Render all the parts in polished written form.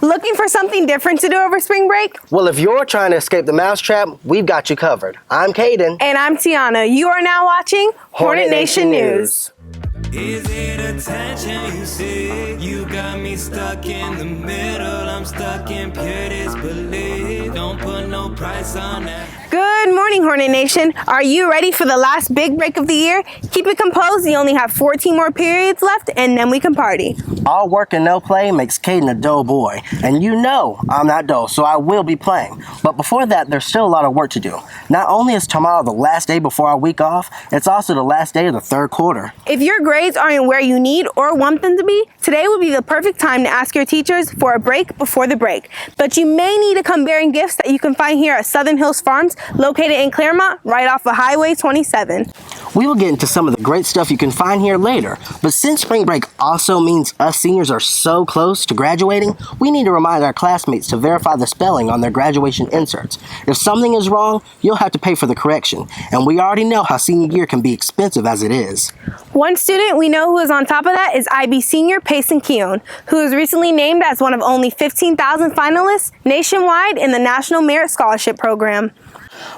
Looking for something different to do over spring break? Well, if you're trying to escape the mousetrap, we've got you covered. I'm Caden. And I'm Tiana. You are now watching Hornet Nation News. Is it attention you see? You got me stuck in the middle. I'm stuck in pure disbelief. Don't put no price on that. Good morning, Hornet Nation. Are you ready for the last big break of the year? Keep it composed. You only have 14 more periods left, and then we can party. All work and no play makes Caden a dull boy. And you know I'm not dull, so I will be playing. But before that, there's still a lot of work to do. Not only is tomorrow the last day before our week off, it's also the last day of the third quarter. If your grades aren't where you need or want them to be, today would be the perfect time to ask your teachers for a break before the break. But you may need to come bearing gifts that you can find here at Southern Hills Farms, located in Claremont, right off of Highway 27. We will get into some of the great stuff you can find here later, but since spring break also means us seniors are so close to graduating, we need to remind our classmates to verify the spelling on their graduation inserts. If something is wrong, you'll have to pay for the correction, and we already know how senior year can be expensive as it is. One student we know who is on top of that is IB senior Payson Keown, who was recently named as one of only 15,000 finalists nationwide in the National Merit Scholarship Program.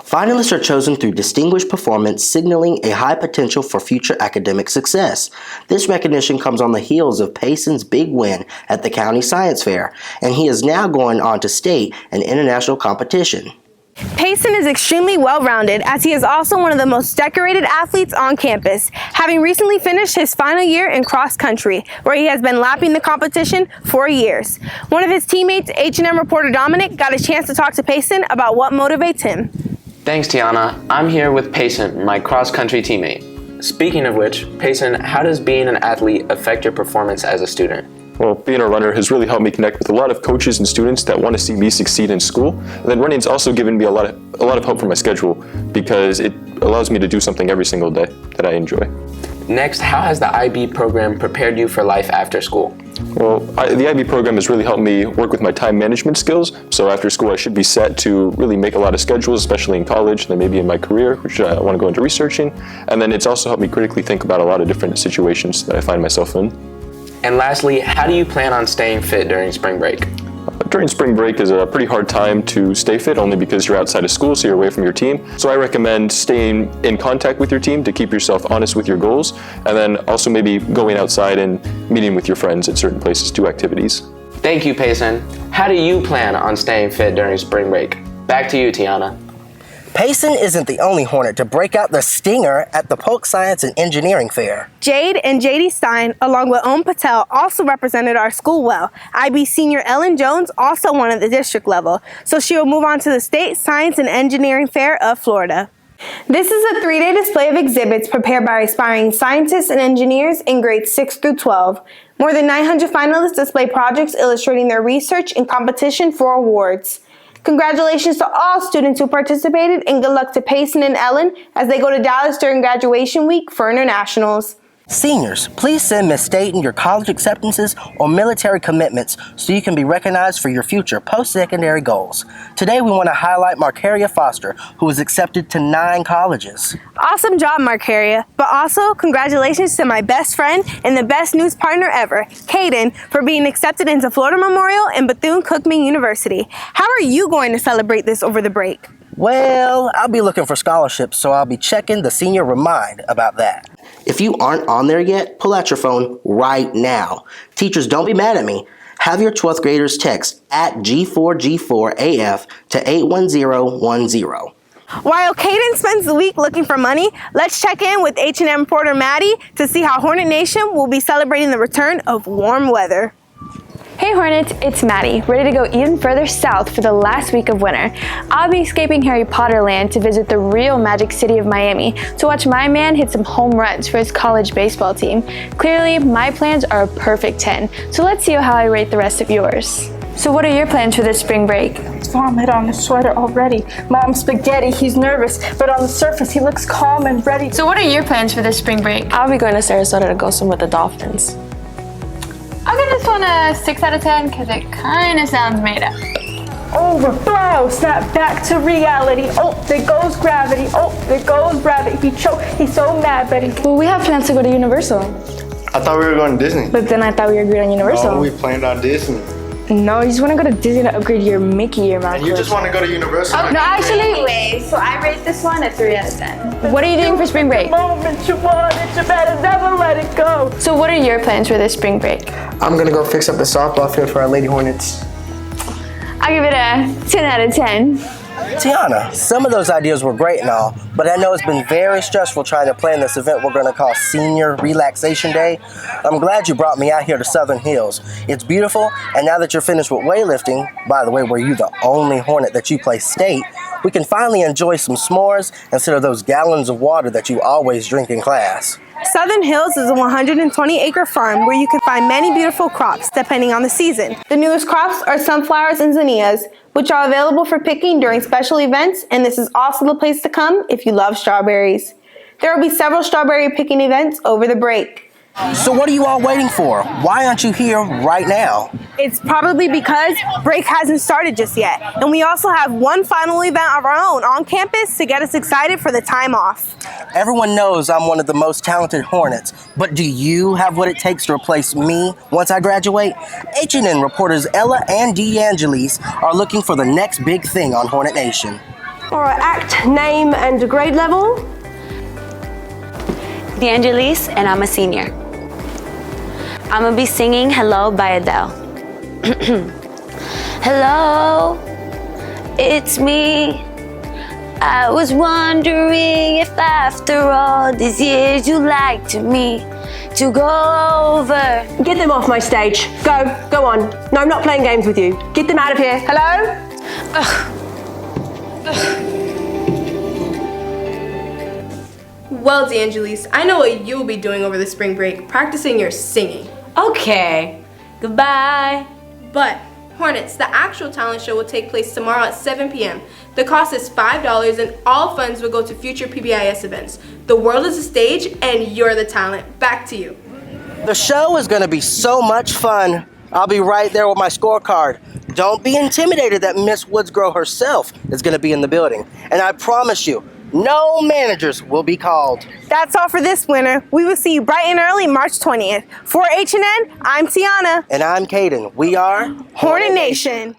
Finalists are chosen through distinguished performance, signaling a high potential for future academic success. This recognition comes on the heels of Payson's big win at the County Science Fair, and he is now going on to state and international competition. Payson is extremely well-rounded, as he is also one of the most decorated athletes on campus, having recently finished his final year in cross country, where he has been lapping the competition for years. One of his teammates, H&M reporter Dominic, got a chance to talk to Payson about what motivates him. Thanks, Tiana. I'm here with Payson, my cross-country teammate. Speaking of which, Payson, how does being an athlete affect your performance as a student? Well, being a runner has really helped me connect with a lot of coaches and students that want to see me succeed in school. And then running's also given me a lot of help for my schedule because it allows me to do something every single day that I enjoy. Next, how has the IB program prepared you for life after school? Well, the IB program has really helped me work with my time management skills. So after school, I should be set to really make a lot of schedules, especially in college, and then maybe in my career, which I want to go into researching. And then it's also helped me critically think about a lot of different situations that I find myself in. And lastly, how do you plan on staying fit during spring break? During spring break is a pretty hard time to stay fit, only because you're outside of school, so you're away from your team. So I recommend staying in contact with your team to keep yourself honest with your goals, and then also maybe going outside and meeting with your friends at certain places, do activities. Thank you, Payson. How do you plan on staying fit during spring break? Back to you, Tiana. Payson isn't the only Hornet to break out the stinger at the Polk Science and Engineering Fair. Jade and JD Stein, along with Om Patel, also represented our school well. IB senior Ellen Jones also won at the district level, so she will move on to the State Science and Engineering Fair of Florida. This is a 3-day display of exhibits prepared by aspiring scientists and engineers in grades 6 through 12. More than 900 finalists display projects illustrating their research in competition for awards. Congratulations to all students who participated, and good luck to Payson and Ellen as they go to Dallas during graduation week for internationals. Seniors, please send Ms. Staten your college acceptances or military commitments so you can be recognized for your future post-secondary goals. Today we want to highlight Marcaria Foster, who was accepted to 9 colleges. Awesome job, Marcaria, but also congratulations to my best friend and the best news partner ever, Caden, for being accepted into Florida Memorial and Bethune-Cookman University. How are you going to celebrate this over the break? Well, I'll be looking for scholarships, so I'll be checking the senior remind about that. If you aren't on there yet, pull out your phone right now. Teachers, don't be mad at me. Have your 12th graders text at G4G4AF to 81010. While Caden spends the week looking for money, let's check in with H&M reporter Maddie to see how Hornet Nation will be celebrating the return of warm weather. Hey Hornets, it's Maddie, ready to go even further south for the last week of winter. I'll be escaping Harry Potter land to visit the real magic city of Miami to watch my man hit some home runs for his college baseball team. Clearly, my plans are a perfect 10, so let's see how I rate the rest of yours. So what are your plans for this spring break? Vomit on his sweater already. Mom's spaghetti, he's nervous, but on the surface he looks calm and ready. So what are your plans for this spring break? I'll be going to Sarasota to go swim with the dolphins. I'll give this one a 6 out of 10 because it kind of sounds made up. Overflow, snap back to reality. Oh, there goes gravity. Oh, there goes gravity. He choked, he's so mad, but he... Well, we have plans to go to Universal. I thought we were going to Disney. But then I thought we agreed on Universal. No, we planned on Disney. No, you just want to go to Disney to upgrade your Mickey ear And you just want to go to Universal? No, actually, anyway, so I rate this one a 3 out of 10. What are you doing for spring break? Moment you want it, you better never let it go. So what are your plans for this spring break? I'm gonna go fix up the softball field for our Lady Hornets. I'll give it a 10 out of 10. Tiana, some of those ideas were great and all, but I know it's been very stressful trying to plan this event we're going to call Senior Relaxation Day. I'm glad you brought me out here to Southern Hills. It's beautiful, and now that you're finished with weightlifting, by the way, were you the only Hornet that you play state, we can finally enjoy some s'mores instead of those gallons of water that you always drink in class. Southern Hills is a 120-acre farm where you can find many beautiful crops depending on the season. The newest crops are sunflowers and zinnias, which are available for picking during special events, and this is also the place to come if you love strawberries. There will be several strawberry picking events over the break. So what are you all waiting for? Why aren't you here right now? It's probably because break hasn't started just yet, and we also have one final event of our own on campus to get us excited for the time off. Everyone knows I'm one of the most talented Hornets, but do you have what it takes to replace me once I graduate? H&N reporters Ella and DeAngelis are looking for the next big thing on Hornet Nation. All right, act, name, and grade level. DeAngelis, and I'm a senior. I'm gonna be singing Hello by Adele. Hello, it's me. I was wondering if after all these years you'd like me to go over. Get them off my stage. Go on. No, I'm not playing games with you. Get them out of here. Hello? Well, DeAngelis, I know what you'll be doing over the spring break, practicing your singing. Okay, goodbye. But, Hornets, the actual talent show will take place tomorrow at 7 p.m. The cost is $5 and all funds will go to future PBIS events. The world is a stage and you're the talent. Back to you. The show is going to be so much fun. I'll be right there with my scorecard. Don't be intimidated that Miss Woodsgrove herself is going to be in the building. And I promise you, no managers will be called. That's all for this winter. We will see you bright and early March 20th. For H&N, I'm Tiana. And I'm Caden. We are Hornet Nation.